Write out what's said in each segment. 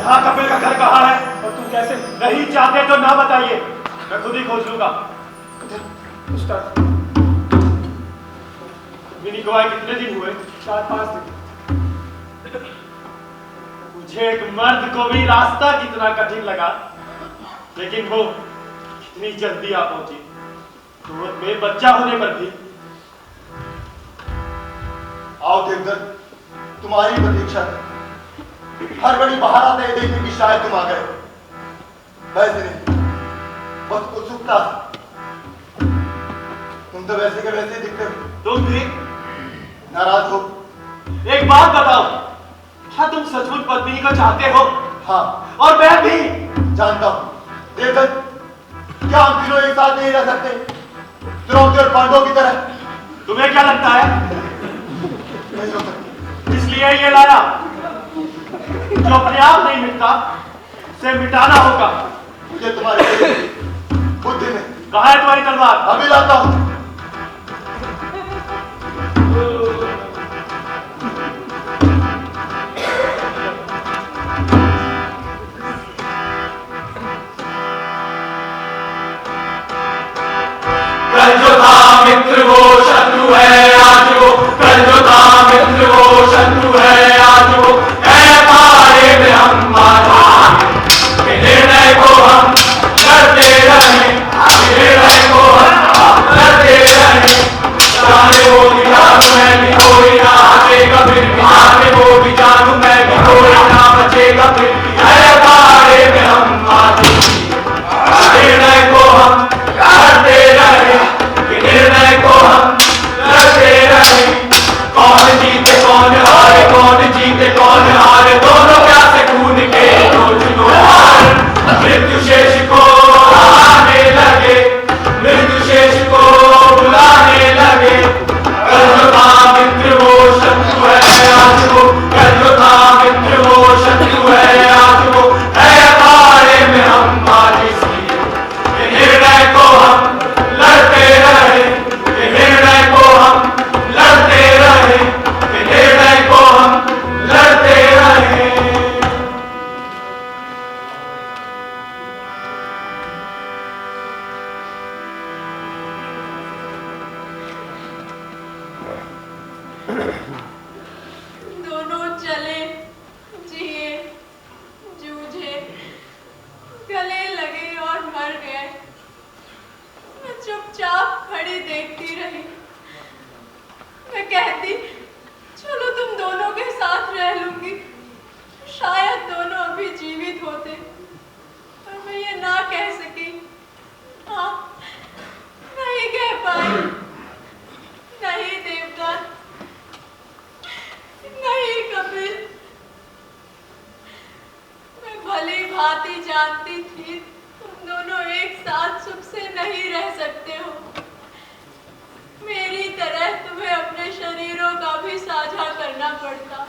यहाँ कपिल का घर कहाँ है और तुम कैसे नहीं चाहते तो ना बताइए, मैं खुद ही खोज लूंगा। मिनी को आए कितने दिन हुए? 4-5 दिन। मुझे एक मर्द को भी रास्ता कितना कठिन लगा, लेकिन वो कितनी जल्दी आ पहुंची, गोद में बच्चा होने पर भी। आओ देवदत्त, तुम्हारी प्रतीक्षा है। हर बड़ी बाहर आते हैं देखने की शायद तुम आ गए। वैसे नहीं, बस उत्सुकता। तुम तो वैसे के वैसे दिखते हो। तुम भी नाराज हो? एक बात बताओ, क्या तुम सचमुच पद्मिनी को चाहते हो? हाँ, और मैं भी जानता हूं। देवदत्त, क्या हम तीनों एक साथ नहीं रह सकते? द्रौपदी और पांडवों की तरह। तुम्हें क्या लगता है? नहीं हो सकती। इसलिए ये लाया, जो अपने आप नहीं मिटता, उसे मिटाना होगा। मुझे तुम्हारे बुद्धि में। कहाँ है तुम्हारी तलवार? अभी लाता हूं। कल जो था मित्र वो शत्रु है आज वो, कल जो था मित्र वो शत्रु है आज वो, है पारे में हम निर्णय को हम करते रहे, निर्णय को हम करते रहे। जाने वो भी जानू मैं भी कोई ना बचेगा फिर भी, जाने वो भी जानू मैं भी कोई ना बचेगा फिर भी, है पारे में हम निर्णय को हम करते रहे, निर्णय को हम करते रहे। कौन जीते कौन हारे, कौन जीते कौन हारे, दोनों प्यासे खून के चुनो हार। मृत्यु शेष को बुलाने लगे, मृत्यु शेष को बुलाने लगे। कल जो था मित्र वो शत्रु है आज वो, कल जो था मित्र वो शत्रु है आज वो, है पारे में हम आज इसलिए निर्णय को हम लड़ते रहे, निर्णय को हम लड़ते रहे, निर्णय को हम लड़ते रहे। दोनों चले, जिए, जूझे, गले लगे और मर गए। मैं चुपचाप खड़ी देखती रही। मैं कहती, चलो तुम दोनों के साथ रह लूंगी, शायद दोनों अभी जीवित होते। पर मैं ये ना कह सकी। हाँ, नहीं कह पाई। नहीं देवदत्त, नहीं कपिल। मैं भली भांति जानती थी तुम दोनों एक साथ सुख से नहीं रह सकते हो। मेरी तरह तुम्हें अपने शरीरों का भी साझा करना पड़ता।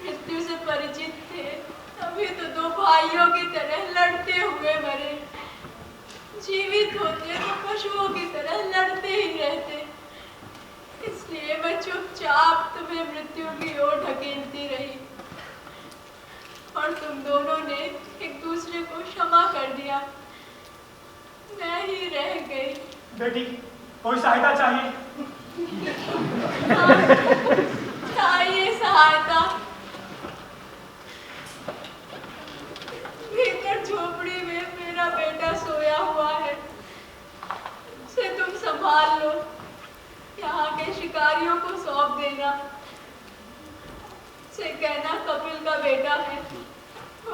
मृत्यु से परिचित थे, तभी तो दो भाइयों की तरह लड़ते हुए मरे। जीवित होते तो पशुओं की तरह लड़ते ही रहते। इसलिए मैं चुपचाप तुम्हें मृत्यु की ओर ढकेलती रही, और तुम दोनों ने एक दूसरे को क्षमा कर दिया। मैं ही रह गई। बेटी, कोई सहायता चाहिए? हाँ, चाहिए सहायता। भीतर झोपड़ी में मेरा बेटा सोया हुआ है, उसे तुम संभाल लो। यहाँ के शिकारियों को सौंप देना। उसे कहना कपिल का बेटा है,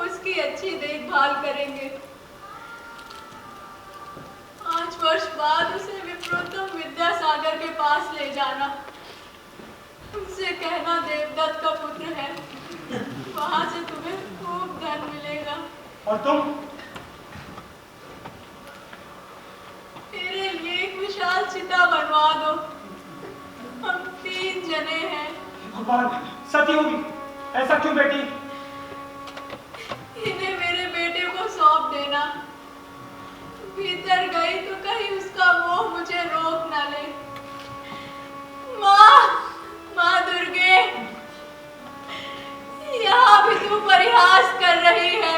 उसकी अच्छी देखभाल करेंगे। 5 वर्ष बाद उसे विप्रोत्तम विद्यासागर के पास ले जाना। उनसे कहना देवदत्त का पुत्र है, वहां से तुम्हें खूब धन मिलेगा। और तुम? मेरे लिए एक विशाल चिता बनवा दो। हम 3 जने हैं। भगवान, सती होगी। ऐसा क्यों बेटी? इन्हें मेरे बेटे को सौंप देना। भीतर गई तो कहीं उसका मोह मुझे रोक न ले। माँ, माँ दुर्गे, यहाँ क्यों परिहास कर रही है?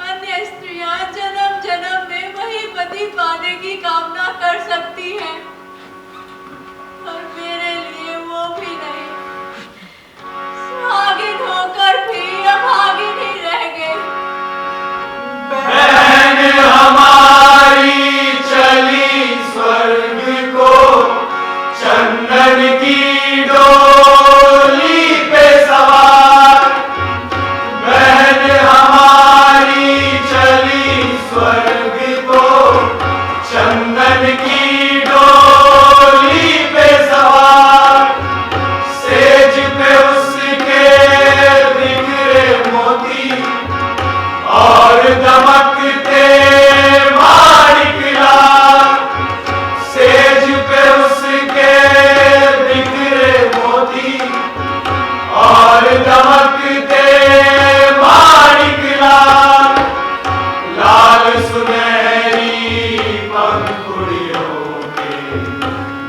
अन्य स्त्रियां जन्म जन्म में वही पति पाने की कामना कर सकती हैं, पर मेरे लिए वो भी नहीं। सुहागिन होकर भी अभागिन ही रह गई। बहन हमारी चली स्वर्ग को, चंदन की डोली पे सवार। बहन हमारी चली स्वर्ग को, चंदन की डोली पे सवार। सेज पे उसके बिखरे मोती और दमकते माणिक लाल। सेज पे उसके बिखरे मोती और दमकते माणिक लाल। लाल सुनहरी पंखुड़ियों के,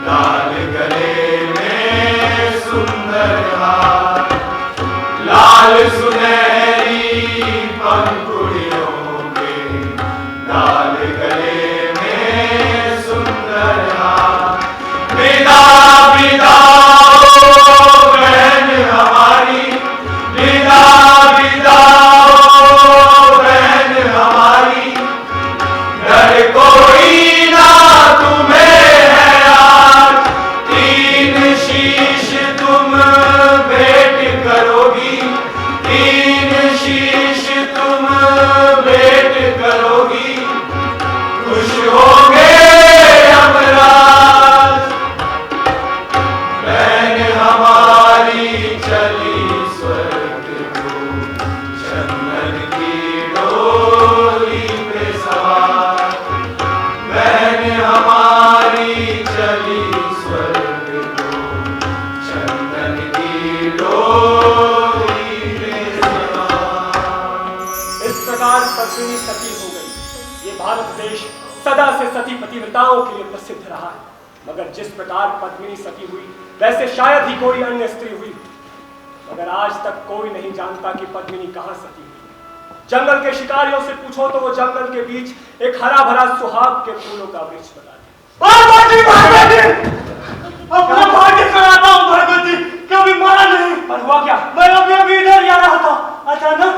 लाल गले में सुंदर हार। लाल सुनहरी पंखुड़ियों के, लाल गले में सुंदर हार। विदा विदा ओ बहन हमारी, विदा विदा ओ बहन हमारी। डर कोई ना तुम्हें है आज, तीन शीश तुम भेंट करोगी। तीन शीश तुम भेंट करोगी। खुश होंगे यमराज। बहन हमारी चली स्वर्ग को, चंदन की डोली पे सवार। बहन हमारी चली स्वर्ग को, चंदन की डोली पे सवार। इस प्रकार पद्मिनी सती हो गई। ये भारत देश सदा से सती पतिव्रताओं के लिए प्रसिद्ध रहा है, मगर जिस प्रकार पद्मिनी सती हुई वैसे शायद ही कोई अन्य स्त्री हुई। मगर आज तक कोई नहीं जानता कि पद्मिनी कहां सती हुई। जंगल के शिकारियों से पूछो तो वो जंगल के बीच एक हरा भरा सुहाग के फूलों का वृक्ष बता दे। अपना भाग्य कराता हूँ भगवती, कभी मारा नहीं। पर हुआ क्या? मैं अभी इधर जा रहा था, अचानक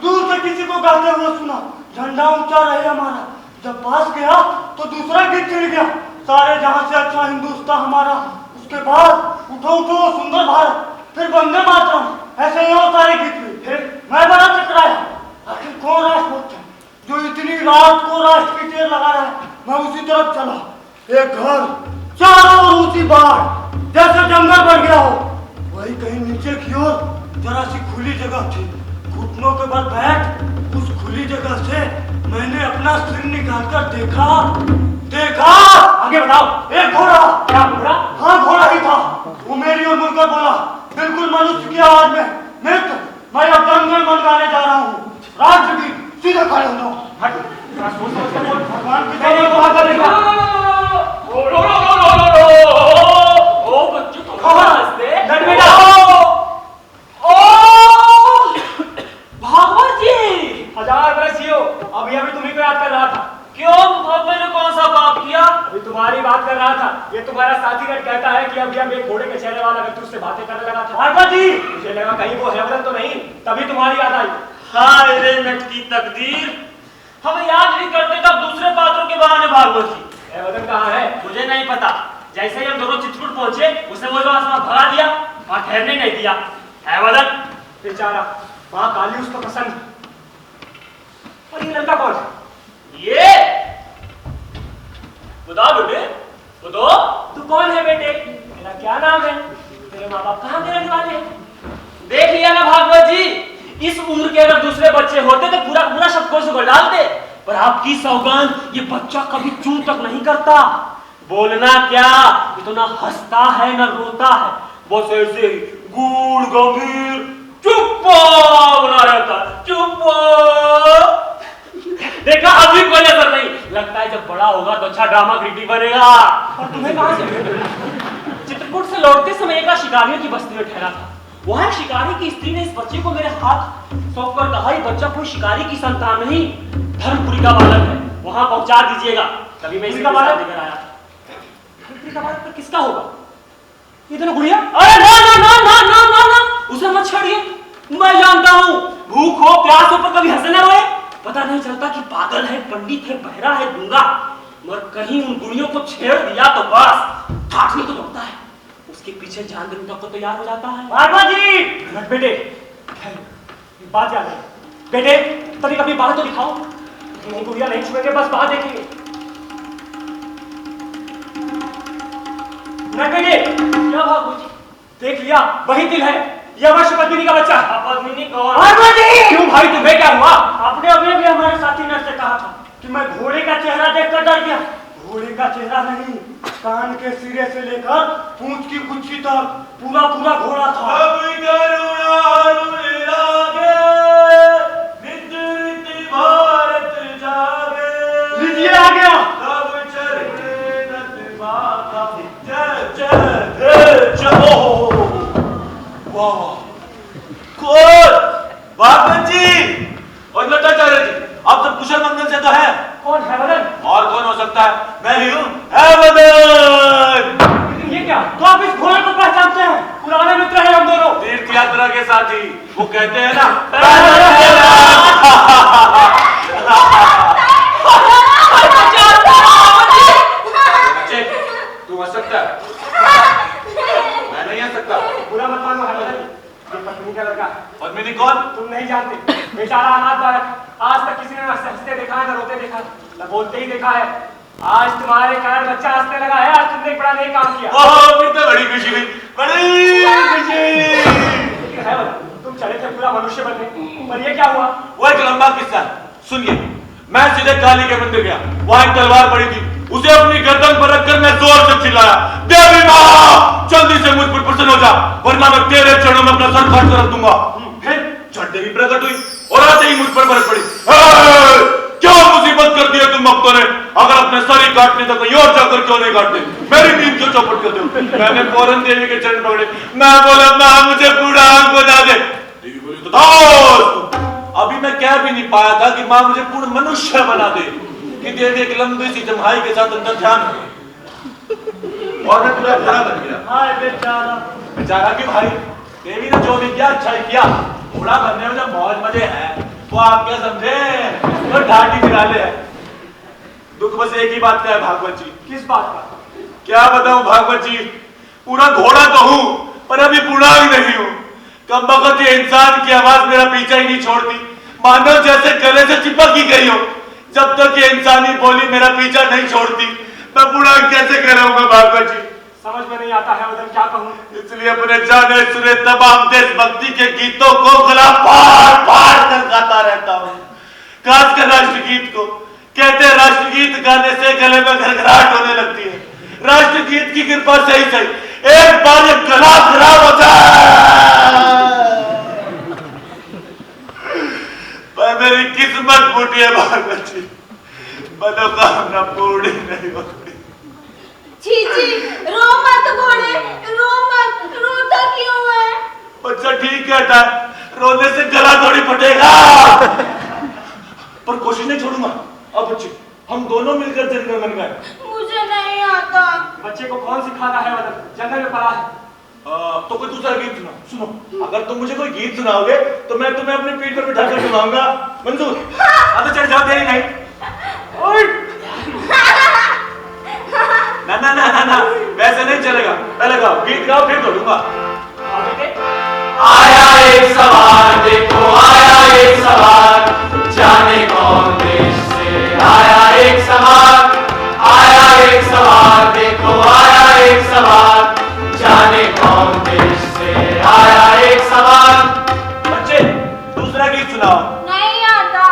दूर से किसी को गाते हुए सुना। झंडा ऊंचा रहे हमारा। जब पास गया तो दूसरा गीत छिड़ गया, सारे जहां से अच्छा हिंदुस्तान हमारा। उसके बाद उठो उठो सुंदर भारत, फिर वंदे मातरम, ऐसे ही और सारे गीत हुए। फिर मैं बड़ा चकराया, आखिर कौन राष्ट्रभक्त है जो इतनी रात को राष्ट्र की टेर लगा रहा है। मैं उसी तरफ चला। एक घर, चारों ओर ऊंची बाढ़, जैसे जंगल बढ़ गया हो। वही कहीं नीचे की ओर जरा सी खुली जगह थी। घुटनों के बल बैठ उस खुली जगह से मैंने अपना सिर निकालकर देखा। आगे बताओ। एक घोड़ा। क्या घोड़ा? हाँ घोड़ा ही था। वो मेरी ओर मुड़कर बोला, बिल्कुल मनुष्य की आवाज में, मित्र मैं अब जंगल मन गाने जा रहा हूँ। राष्ट्रगीत, सीधे खड़े हो जाओ। हट, जरा सोच समझ कर बोल। भगवान की मैंने तरफ कहा करेगा। ओ बच्चों को हंसते डर बेटा। भागवत जी, 1000 बरस जियो। अभी तुम्ही को याद कर रहा था। क्यों? मैंने कौन सा पाप किया? अभी तुम्हारी बात कर रहा था। ये तुम्हारा साथीगढ़ कहता है कि अभी हम एक घोड़े के चेहरे वाला व्यक्ति उससे बातें करने लगा था। पार्वती, मुझे लगा कहीं वो हेवदन तो नहीं, तभी तुम्हारी याद आई। हाय रे नटकी तकदीर, हमें याद भी करते तब दूसरे पात्रों के बहाने भागवत जी। हेवदन कहाँ है? मुझे नहीं पता। जैसे ही हम दोनों चित्रकूट पहुंचे उसे वो आसमान भगा दिया और ठहरने नहीं दिया। है वदन बेचारा, माँ काली उसको पसंद। और ये लड़का कौन है? ये बता बेटे, बता तू कौन है बेटे? तेरा क्या नाम है? तेरे माँ बाप कहाँ के रहने वाले हैं? देख लिया ना भागवत जी, इस उम्र के अगर दूसरे बच्चे होते तो पूरा पूरा शब्दकोश उगल डालते, पर आपकी सौगंध ये बच्चा कभी चूं तक नहीं करता। बोलना क्या, इतना हंसता है ना रोता है, बस ऐसे ही गूढ़ गंभीर चुप बना रहता, चुप। देखा अभी कोई असर नहीं, लगता है जब बड़ा होगा तो अच्छा ड्रामा क्रिएटिव बनेगा। और तुम्हें कहाँ से? चित्रकूट से लौटते समय एक शिकारियों की बस्ती में ठहरा था। वह शिकारी की स्त्री ने इस बच्चे को मेरे हाथ सौंप कर कहा, ये बच्चा कोई शिकारी की संतान नहीं, धर्मपुरी का बालक है, वहां पहुंचा दीजिएगा। तभी मैं इसका बालक लेकर आया। धर्मपुरी का बालक तो किसका होगा? ये दोनों गुड़िया? अरे ना ना ना ना ना ना ना, उसे मत छेड़िए। मैं जानता हूँ भूख हो प्यास हो पर कभी हंसे ना रोए। पता नहीं चलता कि पागल है, पंडित है, बहरा है, गूंगा, मगर कहीं उन गुड़ियों को छेड़ दिया तो बस काटने को लगता है, उसके पीछे जान देने तक को तैयार हो जाता है। मामा जी बेटे, बात याद है बेटे, तभी कभी बात तो दिखाओ। नहीं गुड़िया नहीं छुएंगे, बस बात देखेंगे। नहीं बेटे, क्या बात हुई? देख लिया, वही दिल है, ये अवश्य पद्मिनी का बच्चा। पद्मिनी कौन? मामा जी! क्यों भाई, तुम्हें क्या हुआ? आपने अभी भी हमारे साथी नर्स से कहा था कि मैं घोड़े का चेहरा देखकर डर गया। घोड़े का चेहरा नहीं, कान के सिरे से लेकर पूंछ की गुच्छी तक पूरा पूरा घोड़ा था। अब करुणा लागे, नित नित भारत जागे। लीजिए आ गया। तब चढ़े नत माता, जय जय जय। वाह कौन? भागवत जी और लटाचार्य जी, आप सब कुशल मंगल से तो है। कौन है वदन? और कौन हो सकता है? मैं ही हूँ, है वदन। लेकिन ये क्या? तो आप इस घोड़े को पहचानते हैं? पुराने मित्र हैं हम दोनों। तीर्थ यात्रा के साथी, वो कहते हैं ना बच्चे, तू हंस सकता है, मैं नहीं हंस सकता। बुरा मत मानो है वदन, ये पत्नी का लड़का। पद्मिनी कौन? तुम नहीं जानते, बेचारा अनाथ बालक, आज तक किसी ने न हंसते देखा है, न रोते देखा है, न बोलते ही देखा है। आज तुम्हारे कारण बच्चा हंसने लगा है, आज तुमने एक बड़ा नया काम किया। ओह, फिर तो बड़ी खुशी हुई, बड़ी खुशी। लेकिन है वदन, तुम चले थे पूरा मनुष्य बनने, पर ये क्या हुआ? वो एक लंबा किस्सा है, सुनिए। मैं सीधे काली के मंदिर गया, वहां एक तलवार पड़ी थी, उसे अपनी गर्दन पर रखकर मैं जोर से चिल्लाया, देवी मां जल्दी से मुझ पर प्रसन्न हो जा, वरना मैं तेरे चरणों में अपना सर काट कर रख दूंगा। फिर झट देवी प्रकट हुई और आते ही मुझ पर बरस पड़ी। क्या मुसीबत कर दिया तुम भक्तों ने? अगर अपने सर ही काटने तो कहीं और जाकर क्यों नहीं काटते? मेरी नींद क्यों चौपट करते हो? मैंने फौरन देवी के चरण पकड़े, मैं बोला मां मुझे बूढ़ा बना दे। देवी बोली तो अभी मैं कह भी नहीं पाया था कि मां मुझे पूर्ण मनुष्य बना दे कि देवी एक लंबी सी जम्हाई के साथ अंदर ध्यान और मैं पूरा भरा बन गया। हाय बेचारा। बेचारा कि भाई देवी ने जो भी किया अच्छा ही किया। बूढ़ा बनने में जो मौज मजे है वो आप क्या समझे, वो ढाटी निराले है। दुख बस एक ही बात का है भागवत जी। किस बात का? क्या बताऊं भागवत जी, पूरा घोड़ा तो हूं पर अभी बूढ़ा ही नहीं हूं। कम वक्त ये इंसान की आवाज मेरा पीछा ही नहीं छोड़ती, मानो जैसे गले से चिपक ही गई हो। जब तक ये इंसानी बोली मेरा पीछा नहीं छोड़ती, मैं बूढ़ा कैसे कराऊंगा भागवत जी? समझ में नहीं आता है वदन, क्या कहूँ? इसलिए अपने जाने सुने तमाम देशभक्ति के गीतों को गला फाड़ फाड़ कर गाता रहता हूँ, खासकर राष्ट्रगीत को। कहते हैं राष्ट्रगीत गाने से गले में घरघराहट होने लगती है। राष्ट्रगीत की कृपा से ही सही एक बार ये गला खराब हो जाए पर मेरी किस्मत फूटी है भागवत जी, मनोकामना पूर्ण नहीं होती। चीची, रो मत घोड़े, रो मत, रोता क्यों है? बच्चा ठीक कहता है, रोने से गला थोड़ी फटेगा। पर कोशिश नहीं छोड़ूंगा। अब बच्चे हम दोनों मिलकर जंगल बन गए। मुझे नहीं आता। बच्चे को कौन सिखाता है वदन? जंगल में पड़ा है। तो कोई दूसरा गीत सुनो। अगर तुम मुझे कोई गीत सुनाओगे तो मैं तुम्हें अपनी पीठ पर बिठाकर सुनाऊंगा। मंजूर? हाँ तो चढ़ जाओ, देरी नहीं। ना ना ना ना ना, वैसे नहीं चलेगा। पहले गाओ, गीत गाओ फिर दौड़ूंगा। आया एक सवाल देखो, आया एक सवाल, जाने कौन देश से आया एक सवाल। आया एक सवाल देखो, आया एक सवाल, जाने कौन देश से आया एक सवाल। बच्चे दूसरा गीत सुनाओ। नहीं आता।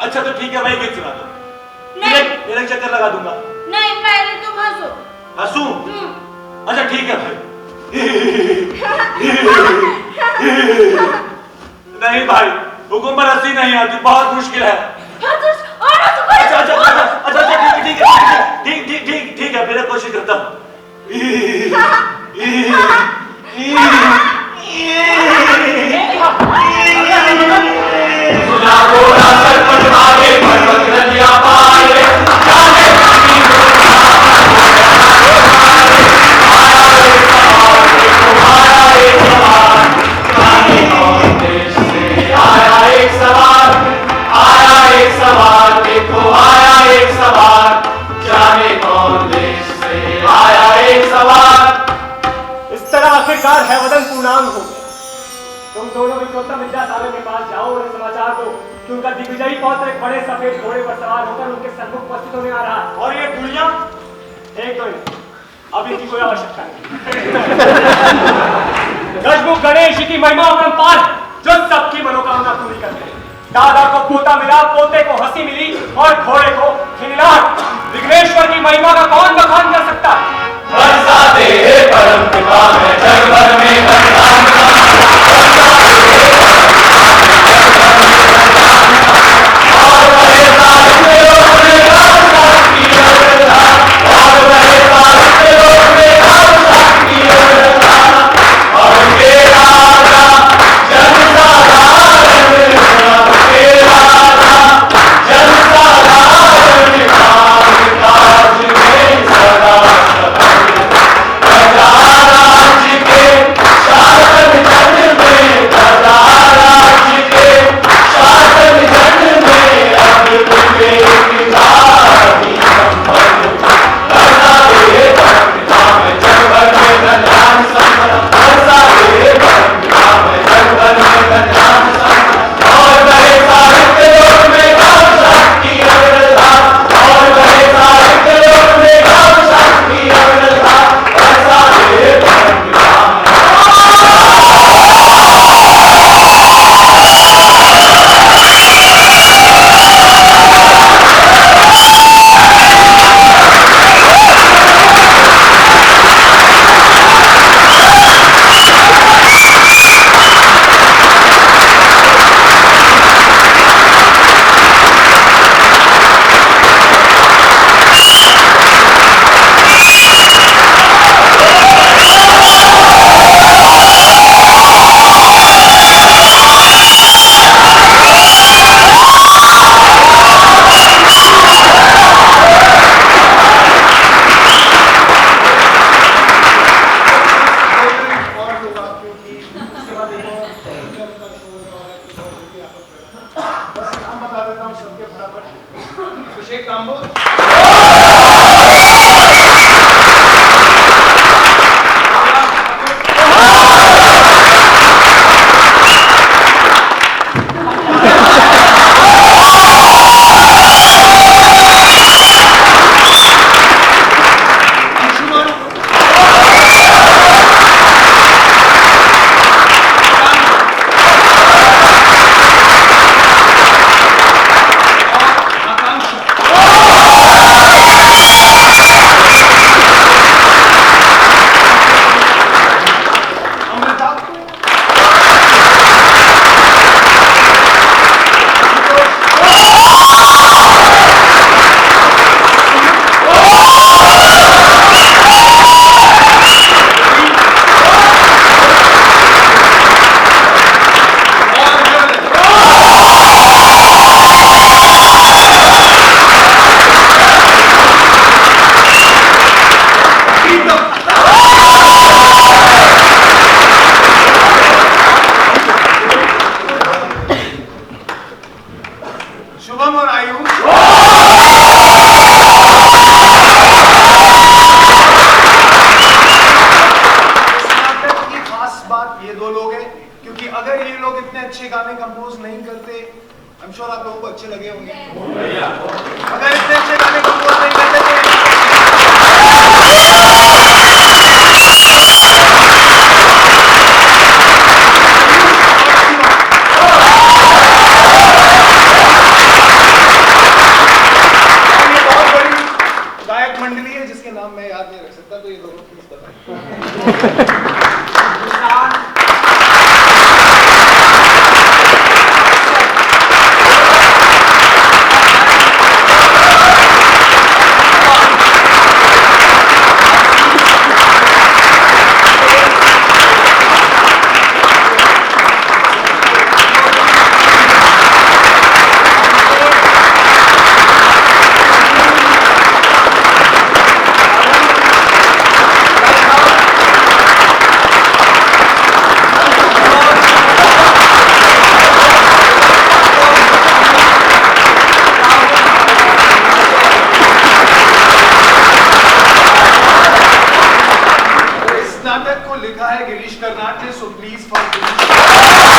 अच्छा तो ठीक है, वही गीत सुना दो। नहीं। मेरा चक्कर लगा दूंगा। नहीं, पहले तुम हंसो। हंसूं? अच्छा ठीक है भाई। नहीं भाई, हुकुम पर हंसी नहीं आती, बहुत मुश्किल है। अच्छा अच्छा अच्छा अच्छा अच्छा ठीक है ठीक ठीक ठीक ठीक है, मेरा कोशिश करता हूँ। सुना घोड़ा सरपट भागे पर्वत नदियां पार रे जाने कितनी आया एक सवाल देखो आया एक सवाल जाने कौन देश से आया एक सवाल। इस तरह आखिरकार है वतन पूर्णांग हो गया। तुम दोनों विक्रम विद्यासागर के पास जाओ और समाचार दो कि उनका दिग्विजयी पौत्र एक बड़े सफेद घोड़े पर सवार होकर उनके सम्मुख उपस्थित होने आ रहा है। और ये गुड़िया एक दो मिनट, अभी की कोई आवश्यकता नहीं। गजमुख गणेश की महिमा अपरंपार जो सबकी मनोकामना पूरी करते हैं। दादा को पोता मिला, पोते को हंसी मिली और घोड़े को खिलनाट। विघ्नेश्वर की महिमा का कौन बखान कर सकता है? बरसाते परम कृपा है जग भर में बरसात है